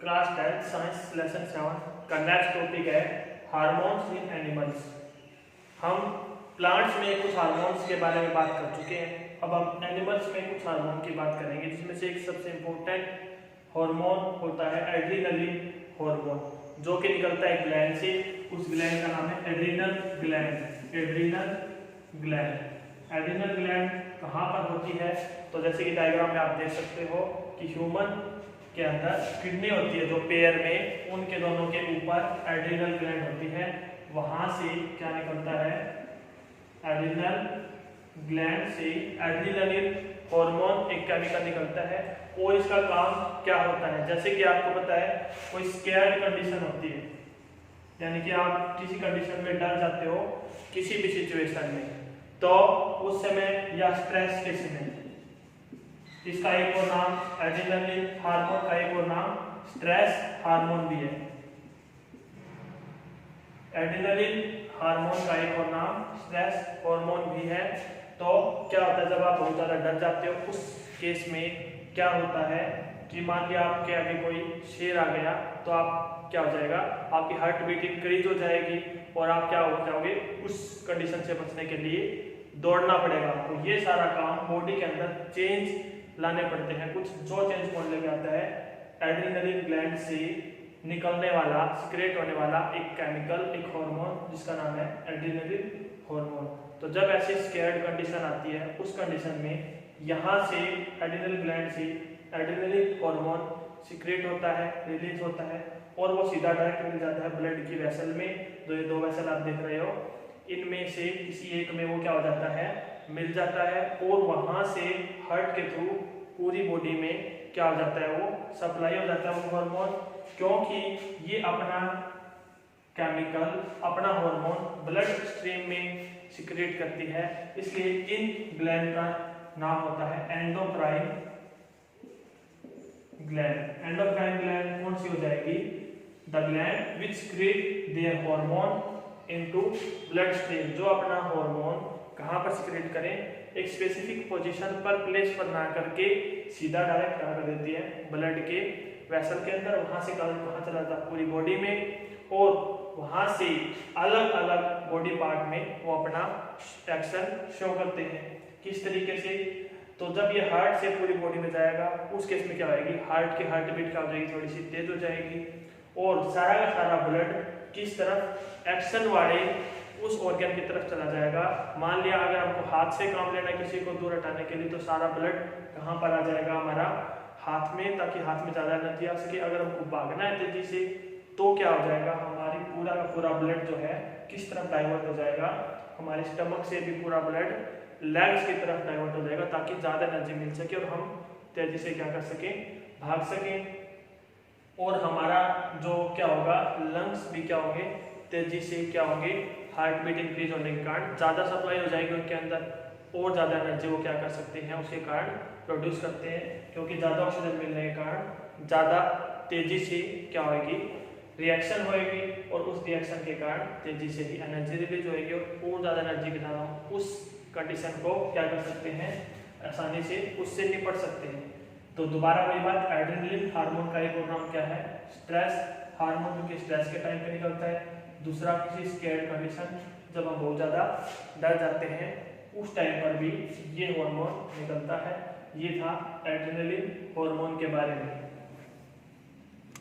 Class 10 science lesson 7 का next topic है hormones इन animals. हम प्लांट्स में कुछ हार्मोन्स के बारे में बात कर चुके हैं, अब हम एनिमल्स में कुछ हार्मोन की बात करेंगे, जिसमें से एक सबसे इम्पोर्टेंट हार्मोन होता है एड्रीनलिन हार्मोन, जो कि निकलता है ग्लैंड से। उस ग्लैंड का नाम है adrenal gland. Adrenal gland, adrenal gland कहाँ पर होती है? तो जैसे कि डायग्राम में आप देख सकते हो कि ह्यूमन के अंदर किडनी होती है, जो पेयर में उनके दोनों के ऊपर एड्रीनल ग्लैंड होती है। वहां से क्या निकलता है? एड्रीनल ग्लैंड से एड्रीनलिन हार्मोन एक केमिकल निकलता है। और इसका काम क्या होता है? जैसे कि आपको पता है, कोई स्कैर्ड कंडीशन होती है, यानी कि आप किसी कंडीशन में डर जाते हो किसी भी सिचुएशन में, तो उस समय या स्ट्रेस के समय, इसका एक और नाम एड्रीनलिन हार्मोन का एक और नाम स्ट्रेस हार्मोन भी है। एड्रीनलिन हार्मोन का एक और नाम स्ट्रेस हार्मोन भी है। तो क्या होता है, जब आप बहुत ज्यादा डर जाते हो, उस केस में क्या होता है कि मान लिया आपके आगे कोई शेर आ गया, तो आप क्या हो जाएगा, आपकी हार्ट बीट इंक्रीज हो जाएगी और आप क्या हो जाओगे, उस कंडीशन से बचने के लिए दौड़ना पड़ेगा। तो ये सारा काम बॉडी के अंदर चेंज लाने पड़ते हैं। कुछ जो चेंज करने के आता है, एड्रीनलिन ग्लैंड से निकलने वाला, सीक्रेट होने वाला एक केमिकल, एक हार्मोन, जिसका नाम है एड्रीनलिन हार्मोन। तो जब ऐसी स्कैर्ड कंडीशन आती है, उस कंडीशन में यहाँ से एड्रीनल ग्लैंड से एड्रीनलिन हार्मोन सीक्रेट होता है, रिलीज होता है, और वो सीधा डायरेक्ट मिल जाता है ब्लड की वेसल में। जो ये दो वेसल आप देख रहे हो, इनमें से किसी एक में वो क्या हो जाता है, मिल जाता है, और वहां से हार्ट के थ्रू पूरी बॉडी में क्या हो जाता है, वो सप्लाई हो जाता है वो हार्मोन। क्योंकि ये अपना केमिकल, अपना हार्मोन ब्लड स्ट्रीम में सीक्रेट करती है, इसलिए इन ग्लैंड का नाम होता है एंडोक्राइन ग्लैंड। एंडोक्राइन ग्लैंड कौन सी हो जाएगी? The gland which secrete their hormone into blood stream, जो अपना हार्मोन कहाँ पर सीक्रेट करें, एक स्पेसिफिक पोजीशन पर, प्लेस पर ना करके सीधा डायरेक्ट कहाँ कर देती है, ब्लड के वेसल के अंदर। वहां से कहाँ चला जाता है, पूरी बॉडी में, और वहां से अलग अलग बॉडी पार्ट में वो अपना एक्शन शो करते हैं। किस तरीके से? तो जब ये हार्ट से पूरी बॉडी में जाएगा, उस केस में क्या होगी, हार्ट की हार्ट बीट क्या हो जाएगी, थोड़ी सी तेज हो जाएगी, और सारा का सारा ब्लड किस तरफ, एक्शन वाले उस ऑर्गन की तरफ चला जाएगा। मान लिया अगर हमको हाथ से काम लेना है किसी को दूर हटाने के लिए, तो सारा ब्लड कहाँ पर आ जाएगा, हमारा हाथ में, ताकि हाथ में ज्यादा एनर्जी आ सके। अगर हमको भागना है तेजी से, तो क्या हो जाएगा, हमारी पूरा का पूरा ब्लड जो है किस तरफ डाइवर्ट हो जाएगा, हमारे स्टमक से भी पूरा ब्लड लेग्स की तरफ डाइवर्ट हो जाएगा, ताकि ज्यादा एनर्जी मिल सके और हम तेजी से क्या कर सके, भाग सके। और हमारा जो क्या होगा, लंग्स भी क्या होंगे, तेजी से क्या होंगे, हार्ट बीट इंक्रीज होने के कारण ज्यादा सप्लाई हो जाएगी उनके अंदर, और ज्यादा एनर्जी वो क्या कर सकते हैं, उसके कारण प्रोड्यूस करते हैं। क्योंकि ज्यादा ऑक्सीजन मिलने के कारण ज्यादा तेजी से क्या होगी, रिएक्शन होएगी, और उस रिएक्शन के कारण तेजी से ही एनर्जी रिलीज होएगी, और ज्यादा एनर्जी के साथ उस कंडीशन को क्या कर सकते हैं, आसानी से उससे निपट सकते हैं। तो दोबारा वही बात, एड्रेनलिन हार्मोन का एक और नाम क्या है, स्ट्रेस हार्मोन, जो कि स्ट्रेस के टाइम पे निकलता है। दूसरा, किसी स्कैर्ड कंडीशन, जब हम बहुत ज्यादा डर जाते हैं, उस टाइम पर भी ये हार्मोन निकलता है। ये था एड्रेनलिन हार्मोन के बारे में।